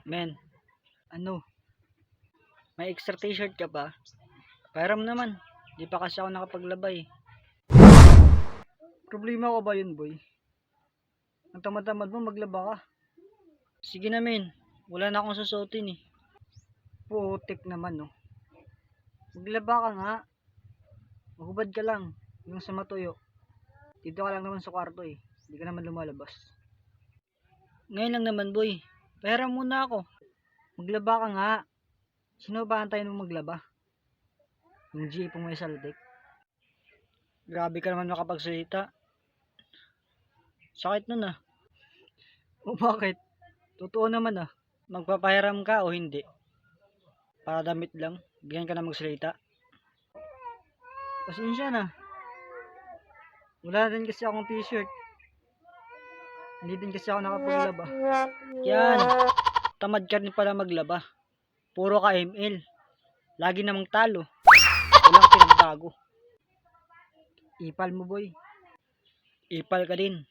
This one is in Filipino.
Men, ano? May extra t-shirt ka pa? Pairam naman. Di pa kasi ako nakapaglaba eh. Problema ko ba yun, boy? Ang tamad-tamad mo, maglaba ka. Sige na, men. Wala na akong susuotin eh. Putik naman, no? Maglaba ka nga. Maghubad ka lang. Yung sa matuyo. Dito ka lang naman sa kwarto eh. Hindi ka naman lumalabas. Ngayon lang naman, boy. Pairam muna ako. Maglaba ka nga. Sino ba antayin mo maglaba? Yung jeepong may saldik. Grabe ka naman makapagsalita. Sakit nun ah. O bakit? Totoo naman ah. Magpapahiram ka o hindi? Para damit lang. Bigyan ka na magsalita. Pasensya na. Wala din kasi akong t-shirt. Hindi din kasi ako nakapaglaba. Yan. Tamad ka rin pala maglaba. Puro ka ML. Lagi namang talo. Walang pinagbago. Ipal mo, boy. Ipal ka din.